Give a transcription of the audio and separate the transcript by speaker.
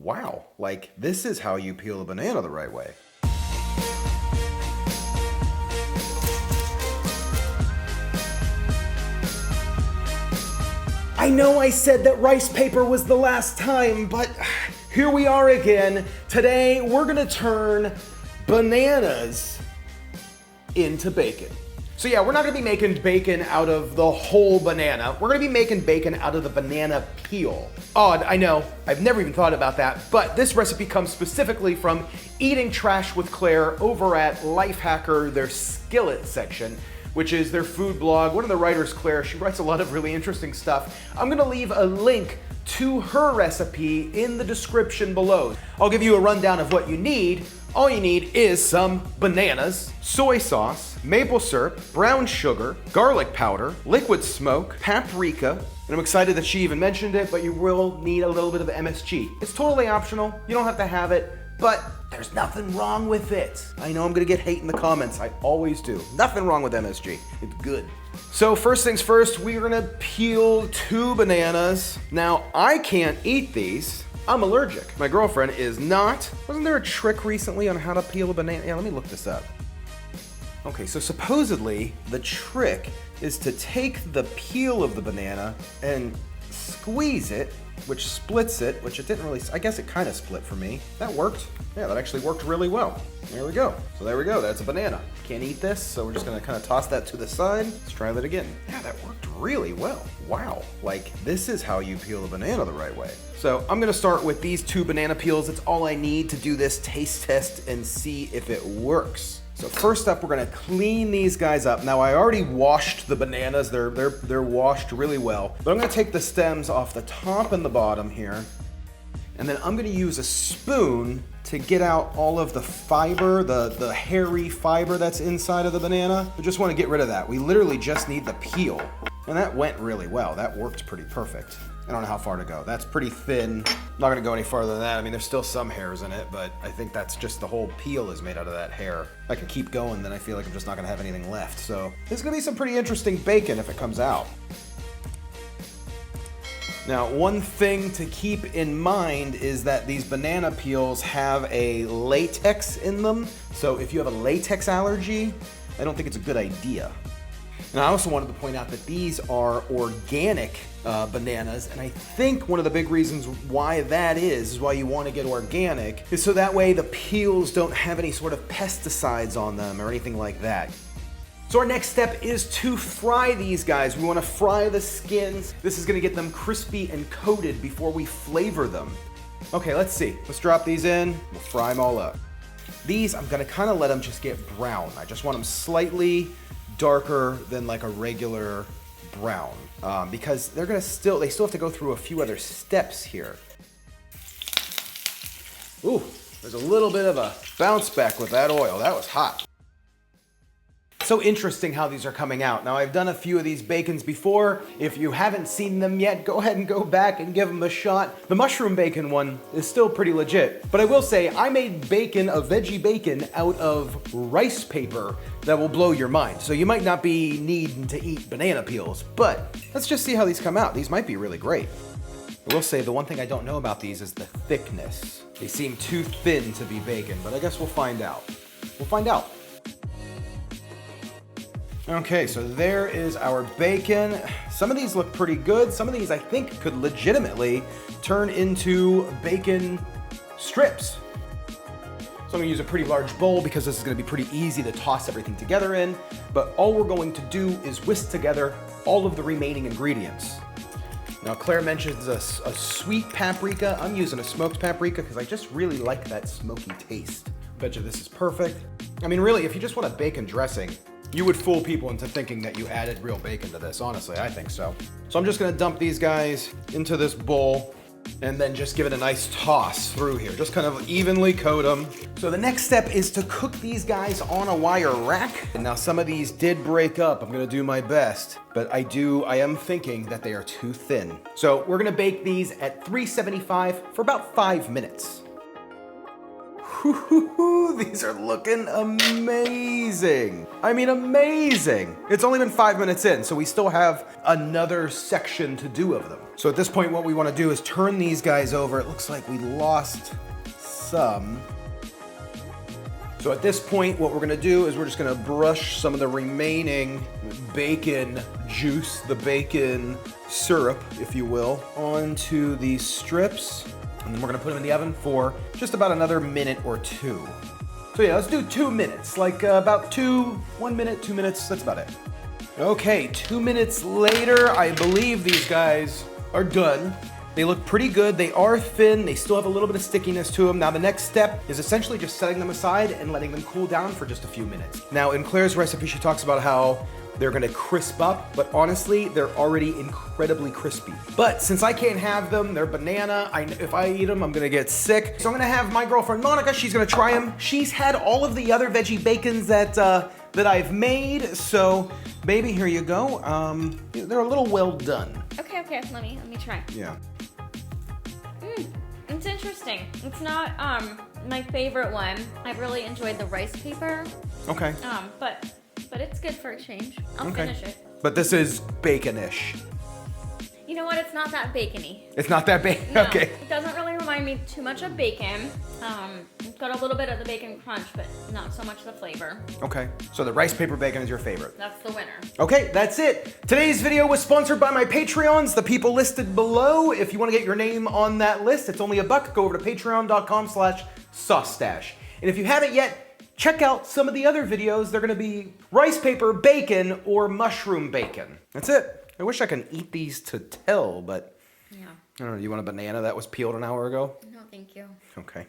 Speaker 1: wow, like this is how you peel a banana the right way. I know I said that rice paper was the last time, but here we are again. Today, we're gonna turn bananas into bacon. So yeah, we're not gonna be making bacon out of the whole banana. We're gonna be making bacon out of the banana peel. Odd, I know, I've never even thought about that, but this recipe comes specifically from Eating Trash with Claire over at Lifehacker, their skillet section, which is their food blog. One of the writers, Claire, she writes a lot of really interesting stuff. I'm gonna leave a link to her recipe in the description below. I'll give you a rundown of what you need. All you need is some bananas, soy sauce, maple syrup, brown sugar, garlic powder, liquid smoke, paprika, and I'm excited that she even mentioned it, but you will need a little bit of MSG. It's totally optional, you don't have to have it, but there's nothing wrong with it. I know I'm gonna get hate in the comments, I always do. Nothing wrong with MSG, it's good. So first things first, we're gonna peel 2 bananas. Now, I can't eat these. I'm allergic. My girlfriend is not. Wasn't there a trick recently on how to peel a banana? Yeah, let me look this up. Okay, so supposedly the trick is to take the peel of the banana and squeeze it, which splits it, which it didn't really, I guess it kind of split for me. That worked. Yeah, that actually worked really well. There we go. So there we go, that's a banana. Can't eat this, so we're just gonna kind of toss that to the side. Let's try that again. Yeah, that worked really well. Wow, like this is how you peel a banana the right way. So I'm gonna start with these 2 banana peels. It's all I need to do this taste test and see if it works. So first up, we're gonna clean these guys up. Now I already washed the bananas. They're washed really well. But I'm gonna take the stems off the top and the bottom here. And then I'm gonna use a spoon to get out all of the fiber, the hairy fiber that's inside of the banana. I just wanna get rid of that. We literally just need the peel. And that went really well. That worked pretty perfect. I don't know how far to go. That's pretty thin. I'm not gonna go any farther than that. I mean, there's still some hairs in it, but I think that's just the whole peel is made out of that hair. If I could keep going, then I feel like I'm just not gonna have anything left. So there's gonna be some pretty interesting bacon if it comes out. Now, one thing to keep in mind is that these banana peels have a latex in them. So if you have a latex allergy, I don't think it's a good idea. And I also wanted to point out that these are organic bananas, and I think one of the big reasons why that is why you want to get organic, is so that way the peels don't have any sort of pesticides on them or anything like that. So our next step is to fry these guys. We want to fry the skins. This is going to get them crispy and coated before we flavor them. Okay, let's see. Let's drop these in. We'll fry them all up. These, I'm going to kind of let them just get brown. I just want them slightly darker than like a regular brown because they still have to go through a few other steps here. Ooh, there's a little bit of a bounce back with that oil. That was hot. So interesting how these are coming out. Now I've done a few of these bacons before. If you haven't seen them yet, go ahead and go back and give them a shot. The mushroom bacon one is still pretty legit. But I will say, I made bacon, a veggie bacon, out of rice paper that will blow your mind. So you might not be needing to eat banana peels, but let's just see how these come out. These might be really great. I will say the one thing I don't know about these is the thickness. They seem too thin to be bacon, but I guess we'll find out. We'll find out. Okay, so there is our bacon. Some of these look pretty good. Some of these I think could legitimately turn into bacon strips. So I'm gonna use a pretty large bowl because this is gonna be pretty easy to toss everything together in. But all we're going to do is whisk together all of the remaining ingredients. Now Claire mentions a sweet paprika. I'm using a smoked paprika because I just really like that smoky taste. Bet you this is perfect. I mean, really, if you just want a bacon dressing, you would fool people into thinking that you added real bacon to this. Honestly, I think so. So I'm just gonna dump these guys into this bowl and then just give it a nice toss through here. Just kind of evenly coat them. So the next step is to cook these guys on a wire rack. And now some of these did break up. I'm gonna do my best, but I am thinking that they are too thin. So we're gonna bake these at 375 for about 5 minutes. Woo-hoo-hoo, these are looking amazing. I mean, amazing. It's only been 5 minutes in, so we still have another section to do of them. So at this point, what we want to do is turn these guys over. It looks like we lost some. So at this point, what we're gonna do is we're just gonna brush some of the remaining bacon juice, the bacon syrup, if you will, onto these strips. And then we're gonna put them in the oven for just about another minute or two. So yeah, let's do 2 minutes, like about 1 minute, 2 minutes, that's about it. Okay, 2 minutes later, I believe these guys are done. They look pretty good. They are thin. They still have a little bit of stickiness to them. Now the next step is essentially just setting them aside and letting them cool down for just a few minutes. Now in Claire's recipe, she talks about how they're gonna crisp up, but honestly, they're already incredibly crispy. But since I can't have them, they're banana. If I eat them, I'm gonna get sick. So I'm gonna have my girlfriend Monica, she's gonna try them. She's had all of the other veggie bacons that I've made. So baby, here you go. They're a little well done.
Speaker 2: Okay, let me try.
Speaker 1: Yeah.
Speaker 2: It's interesting. It's not my favorite one. I really enjoyed the rice paper.
Speaker 1: Okay.
Speaker 2: But it's good for a change. I'll finish it.
Speaker 1: But this is bacon-ish.
Speaker 2: You know what? It's not that bacony.
Speaker 1: It's not that bacon?
Speaker 2: No,
Speaker 1: okay.
Speaker 2: It doesn't really remind me too much of bacon. It's got a little bit of the bacon crunch, but not so much the flavor.
Speaker 1: Okay. So the rice paper bacon is your favorite.
Speaker 2: That's the winner.
Speaker 1: Okay, that's it. Today's video was sponsored by my Patreons, the people listed below. If you want to get your name on that list, it's only $1. Go over to patreon.com/SauceStache. And if you haven't yet, check out some of the other videos. They're gonna be rice paper bacon or mushroom bacon. That's it. I wish I could eat these to tell, but
Speaker 2: Yeah.
Speaker 1: I don't know, you want a banana that was peeled an hour ago?
Speaker 2: No, thank you.
Speaker 1: Okay.